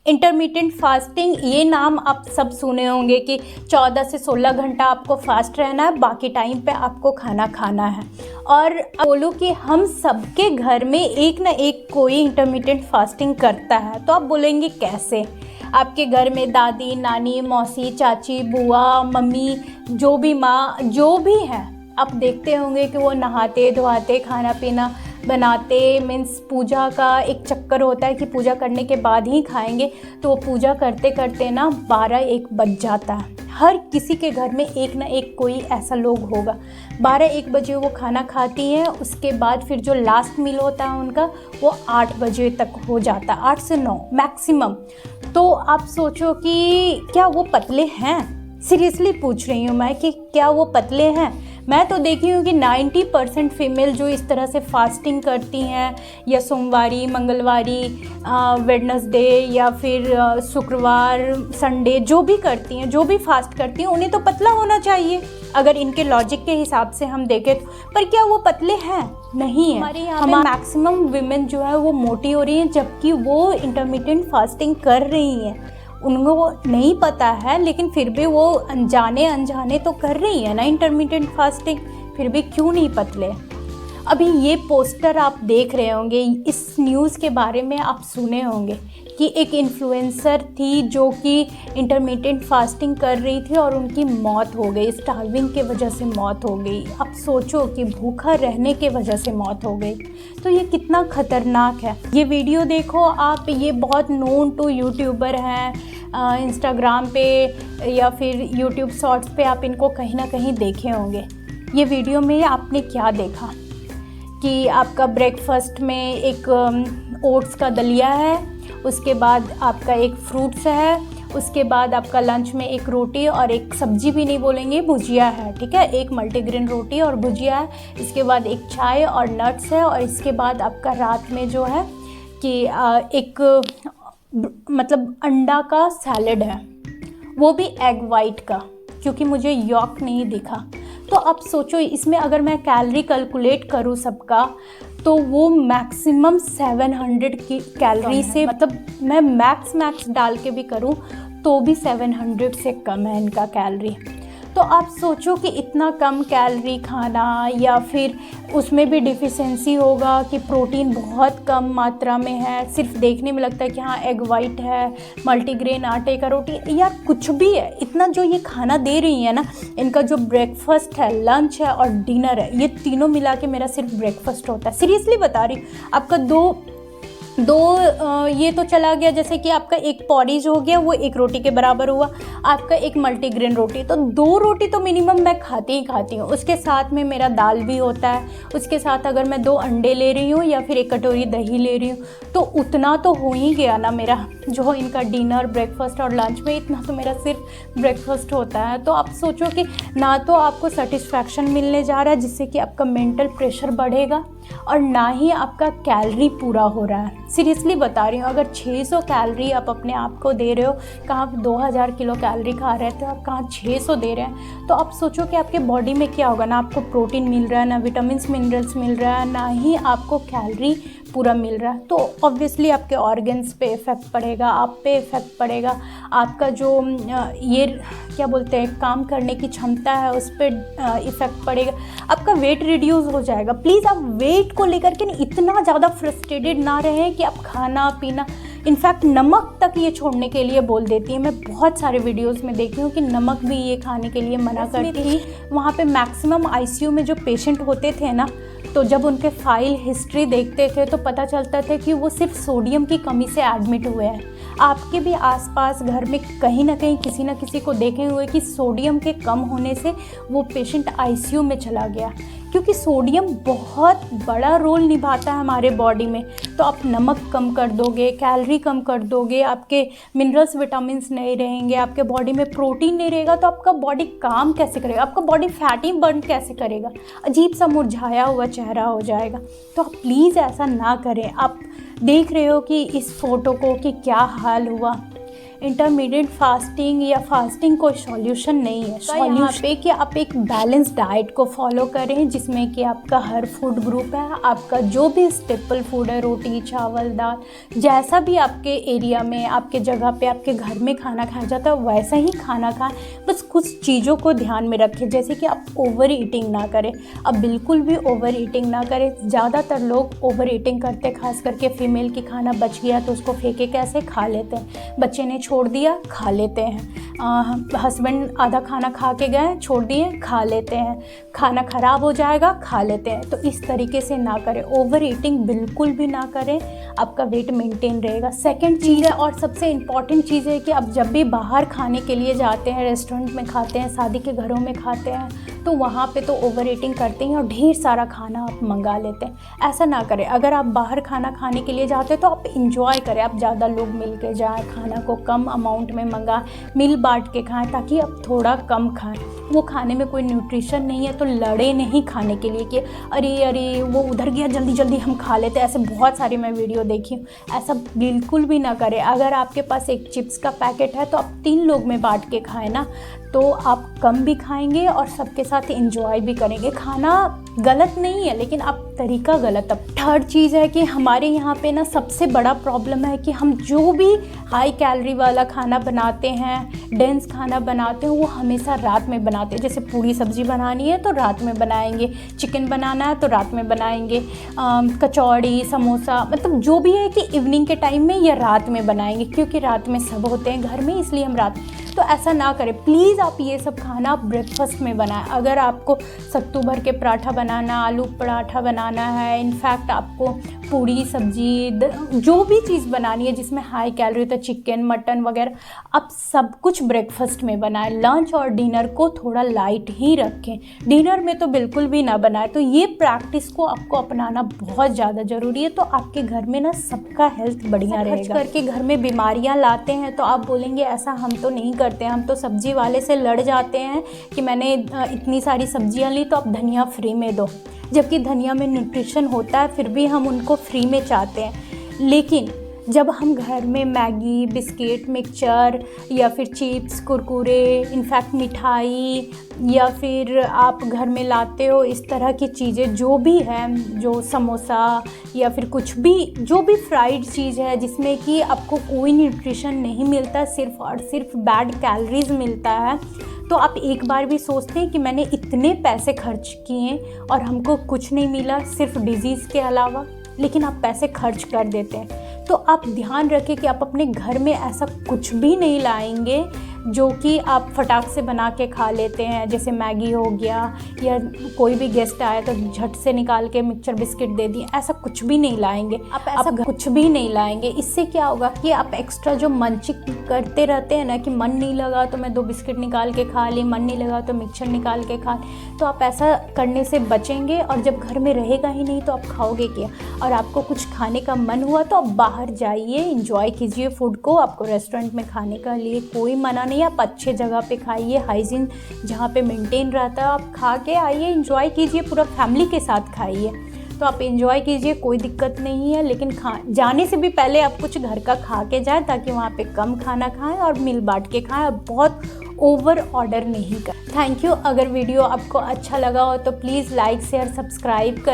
Intermittent fasting, ये नाम आप सब सुने होंगे कि 14 से 16 घंटा आपको फास्ट रहना है, बाकी टाइम पे आपको खाना खाना है। और बोलूँ कि हम सबके घर में एक ना एक कोई इंटरमिटेंट फास्टिंग करता है। तो आप बोलेंगे कैसे? आपके घर में दादी, नानी, मौसी, चाची, बुआ, मम्मी, जो भी माँ, जो भी है, आप देखते होंगे कि वो नहाते धोआते, खाना पीना बनाते, मीन्स पूजा का एक चक्कर होता है कि पूजा करने के बाद ही खाएंगे। तो वो पूजा करते करते ना 12-1 बज जाता है। हर किसी के घर में एक ना एक कोई ऐसा लोग होगा। 12-1 बजे वो खाना खाती हैं, उसके बाद फिर जो लास्ट मील होता है उनका, वो 8 बजे तक हो जाता है, 8 से 9 मैक्सिमम। तो आप सोचो कि क्या वो पतले हैं? सीरियसली पूछ रही हूँ मैं कि क्या वो पतले हैं? मैं तो देखी हूँ कि 90% फीमेल जो इस तरह से फास्टिंग करती हैं, या सोमवारी, मंगलवारी, वेडनेसडे, या फिर शुक्रवार, संडे, जो भी करती हैं, जो भी फास्ट करती हैं, उन्हें तो पतला होना चाहिए अगर इनके लॉजिक के हिसाब से हम देखें तो। पर क्या वो पतले हैं? नहीं है। हमारे यहाँ मैक्सिमम विमेन जो है वो मोटी हो रही हैं, जबकि वो इंटरमिटेंट फास्टिंग कर रही हैं। उनको नहीं पता है, लेकिन फिर भी वो अनजाने तो कर रही है ना इंटरमिटेंट फास्टिंग। फिर भी क्यों नहीं पतले? अभी ये पोस्टर आप देख रहे होंगे, इस न्यूज़ के बारे में आप सुने होंगे कि एक इन्फ्लुएंसर थी जो कि इंटरमिटेंट फास्टिंग कर रही थी और उनकी मौत हो गई, स्टार्विंग के वजह से मौत हो गई। अब सोचो कि भूखा रहने के वजह से मौत हो गई, तो ये कितना ख़तरनाक है। ये वीडियो देखो आप, ये बहुत नोन टू यूट्यूबर हैं, इंस्टाग्राम पे या फिर यूट्यूब शॉर्ट्स पे आप इनको कहीं ना कहीं देखे होंगे। ये वीडियो में आपने क्या देखा कि आपका ब्रेकफास्ट में एक ओट्स का दलिया है, उसके बाद आपका एक फ्रूट्स है, उसके बाद आपका लंच में एक रोटी और एक सब्जी भी नहीं बोलेंगे, भुजिया है, ठीक है, एक मल्टीग्रेन रोटी और भुजिया है। इसके बाद एक चाय और नट्स है, और इसके बाद आपका रात में जो है कि एक मतलब अंडा का सैलेड है, वो भी एग वाइट का, क्योंकि मुझे यॉक नहीं दिखा। तो आप सोचो इसमें अगर मैं कैलोरी कैलकुलेट करूँ सबका, तो वो मैक्सिमम 700 की कैलोरी से, मतलब मैं मैक्स डाल के भी करूँ तो भी 700 से कम है इनका कैलोरी। तो आप सोचो कि इतना कम कैलोरी खाना, या फिर उसमें भी डिफिशेंसी होगा कि प्रोटीन बहुत कम मात्रा में है। सिर्फ देखने में लगता है कि हाँ एग वाइट है, मल्टीग्रेन आटे का रोटी, यार कुछ भी है। इतना जो ये खाना दे रही है ना, इनका जो ब्रेकफास्ट है, लंच है और डिनर है, ये तीनों मिला के मेरा सिर्फ ब्रेकफास्ट होता है। सीरियसली बता रही हूँ। आपका दो ये तो चला गया, जैसे कि आपका एक पॉरीज हो गया, वो एक रोटी के बराबर हुआ। आपका एक मल्टीग्रेन रोटी, तो 2 रोटी तो मिनिमम मैं खाती हूँ। उसके साथ में मेरा दाल भी होता है, उसके साथ अगर मैं 2 अंडे ले रही हूँ या फिर 1 कटोरी दही ले रही हूँ, तो उतना तो हो ही गया ना मेरा, जो इनका डिनर, ब्रेकफास्ट और लंच में इतना तो मेरा सिर्फ ब्रेकफास्ट होता है। तो आप सोचो कि ना तो आपको सेटिस्फैक्शन मिलने जा रहा है, जिससे कि आपका मेंटल प्रेशर बढ़ेगा, और ना ही आपका कैलोरी पूरा हो रहा है। सीरियसली बता रही हूँ, अगर 600 कैलोरी आप अपने आप को दे रहे हो, कहाँ 2000 किलो कैलोरी खा रहे थे और कहाँ 600 दे रहे हैं, तो आप सोचो कि आपके बॉडी में क्या होगा। ना आपको प्रोटीन मिल रहा है, ना विटामिन्स मिनरल्स मिल रहा है, ना ही आपको कैलोरी पूरा मिल रहा है। तो ऑब्वियसली आपके ऑर्गन्स पे इफ़ेक्ट पड़ेगा, आप पे इफ़ेक्ट पड़ेगा, आपका जो ये क्या बोलते हैं काम करने की क्षमता है उस पर इफ़ेक्ट पड़ेगा, आपका वेट रिड्यूस हो जाएगा। प्लीज़ आप वेट को लेकर के इतना ज़्यादा फ्रस्ट्रेटेड ना रहें कि आप खाना पीना, इनफैक्ट नमक तक ये छोड़ने के लिए बोल देती है। मैं बहुत सारे वीडियोस में देखी हूँ कि नमक भी ये खाने के लिए मना करती थी। वहाँ पे मैक्सिमम आईसीयू में जो पेशेंट होते थे ना, तो जब उनके फाइल हिस्ट्री देखते थे तो पता चलता था कि वो सिर्फ सोडियम की कमी से एडमिट हुए हैं। आपके भी आसपास घर में कहीं ना कहीं किसी न किसी को देखे हुए कि सोडियम के कम होने से वो पेशेंट आईसीयू में चला गया, क्योंकि सोडियम बहुत बड़ा रोल निभाता है हमारे बॉडी में। तो आप नमक कम कर दोगे, कैलोरी कम कर दोगे, आपके मिनरल्स विटामिन्स नहीं रहेंगे, आपके बॉडी में प्रोटीन नहीं रहेगा, तो आपका बॉडी काम कैसे करेगा? आपका बॉडी फैटी बर्न कैसे करेगा? अजीब सा मुरझाया हुआ चेहरा हो जाएगा। तो आप प्लीज़ ऐसा ना करें। आप देख रहे हो कि इस फ़ोटो को कि क्या हाल हुआ, इंटरमीडिएट फास्टिंग या फास्टिंग कोई सॉल्यूशन नहीं है। सॉल्यूशन पे कि आप एक बैलेंस डाइट को फॉलो करें जिसमें कि आपका हर फूड ग्रुप है, आपका जो भी स्टेपल फूड है, रोटी चावल दाल, जैसा भी आपके एरिया में, आपके जगह पे, आपके घर में खाना खाया जाता है वैसा ही खाना खाएं। बस कुछ चीज़ों को ध्यान में रखें, जैसे कि आप ओवर ईटिंग ना करें। अब बिल्कुल भी ओवर ईटिंग ना करें। ज़्यादातर लोग ओवर ईटिंग करते, खास करके फीमेल की खाना बच गया तो उसको फेंके कैसे खा लेते हैं, बच्चे ने छोड़ दिया खा लेते हैं, हस्बैंड आधा खाना खा के गए छोड़ दिए खा लेते हैं, खाना ख़राब हो जाएगा खा लेते हैं। तो इस तरीके से ना करें, ओवर ईटिंग बिल्कुल भी ना करें, आपका वेट मेंटेन रहेगा। सेकंड चीज़ है और सबसे इम्पॉर्टेंट चीज़ है कि आप जब भी बाहर खाने के लिए जाते हैं, रेस्टोरेंट में खाते हैं, शादी के घरों में खाते हैं, तो वहाँ पे तो ओवर ईटिंग करते हैं और ढेर सारा खाना आप मंगा लेते हैं। ऐसा ना करें। अगर आप बाहर खाना खाने के लिए जाते हैं तो आप इंजॉय करें, आप ज़्यादा लोग मिल के जाएँ, खाना को कम अमाउंट में मंगाएं, मिल बांट के खाएं ताकि आप थोड़ा कम खाएं। वो खाने में कोई न्यूट्रिशन नहीं है तो लड़े नहीं खाने के लिए कि अरे वो उधर गया जल्दी जल्दी हम खा लेते हैं। ऐसे बहुत सारी मैं वीडियो देखी हूँ, ऐसा बिल्कुल भी ना करें। अगर आपके पास एक चिप्स का पैकेट है तो आप 3 लोग में बांट के खाएं ना, तो आप कम भी खाएंगे और सबके साथ एंजॉय भी करेंगे। खाना गलत नहीं है लेकिन आप तरीका गलत। अब थर्ड चीज़ है कि हमारे यहाँ पे ना सबसे बड़ा प्रॉब्लम है कि हम जो भी हाई कैलोरी वाला खाना बनाते हैं, डेंस खाना बनाते हैं, वो हमेशा रात में बनाते हैं। जैसे पूरी सब्ज़ी बनानी है तो रात में बनाएंगे, चिकन बनाना है तो रात में बनाएंगे, कचौड़ी समोसा, मतलब जो भी है कि इवनिंग के टाइम में या रात में बनाएंगे, क्योंकि रात में सब होते हैं घर में, इसलिए हम रात। तो ऐसा ना करें प्लीज़। आप ये सब खाना ब्रेकफास्ट में बनाएं। अगर आपको सत्तू भर के पराठा बनाना, आलू पराठा बनाना है, इनफैक्ट आपको पूरी सब्जी जो भी चीज़ बनानी है जिसमें हाई कैलोरी होता है, चिकन मटन वगैरह, आप सब कुछ ब्रेकफास्ट में बनाएं। लंच और डिनर को थोड़ा लाइट ही रखें, डिनर में तो बिल्कुल भी ना बनाएं। तो ये प्रैक्टिस को आपको अपनाना बहुत ज़्यादा ज़रूरी है, तो आपके घर में ना सबका हेल्थ बढ़िया रहेगा। करके घर में बीमारियाँ लाते हैं तो आप बोलेंगे ऐसा हम तो नहीं करते, हम तो सब्जी वाले से लड़ जाते हैं कि मैंने इतनी सारी सब्जियां ली तो आप धनिया फ्री में दो, जबकि धनिया में न्यूट्रिशन होता है, फिर भी हम उनको फ्री में चाहते हैं। लेकिन जब हम घर में मैगी, बिस्किट, मिक्सचर या फिर चिप्स, कुरकुरे, इनफैक्ट मिठाई, या फिर आप घर में लाते हो इस तरह की चीज़ें जो भी है, जो समोसा या फिर कुछ भी जो भी फ्राइड चीज़ है जिसमें कि आपको कोई न्यूट्रिशन नहीं मिलता, सिर्फ और सिर्फ बैड कैलोरीज मिलता है, तो आप एक बार भी सोचते हैं कि मैंने इतने पैसे खर्च किए और हमको कुछ नहीं मिला सिर्फ डिजीज़ के अलावा, लेकिन आप पैसे खर्च कर देते हैं। तो आप ध्यान रखें कि आप अपने घर में ऐसा कुछ भी नहीं लाएंगे जो कि आप फटाक से बना के खा लेते हैं, जैसे मैगी हो गया, या कोई भी गेस्ट आया तो झट से निकाल के मिक्सचर बिस्किट दे दिए, ऐसा कुछ भी नहीं लाएंगे। आप ऐसा कुछ भी नहीं लाएंगे। इससे क्या होगा कि आप एक्स्ट्रा जो मंचिंग करते रहते हैं ना, कि मन नहीं लगा तो मैं 2 बिस्किट निकाल के खा ली, मन नहीं लगा तो मिक्सचर निकाल के खा ली, तो आप ऐसा करने से बचेंगे। और जब घर में रहेगा ही नहीं तो आप खाओगे क्या? और आपको कुछ खाने का मन हुआ तो आप बाहर जाइए, इंजॉय कीजिए फूड को। आपको रेस्टोरेंट में खाने का लिए कोई मना नहीं, आप अच्छे जगह पे खाइए, हाइजीन जहाँ पे मेंटेन रहता है आप खा के आइए, इंजॉय कीजिए, पूरा फैमिली के साथ खाइए। तो आप इंजॉय कीजिए, कोई दिक्कत नहीं है, लेकिन जाने से भी पहले आप कुछ घर का खा के जाएं ताकि वहाँ पे कम खाना खाएं और मिल बांट के खाएं, और बहुत ओवर ऑर्डर नहीं कर। Thank you. अगर वीडियो आपको अच्छा लगा हो तो प्लीज़ लाइक शेयर सब्सक्राइब कर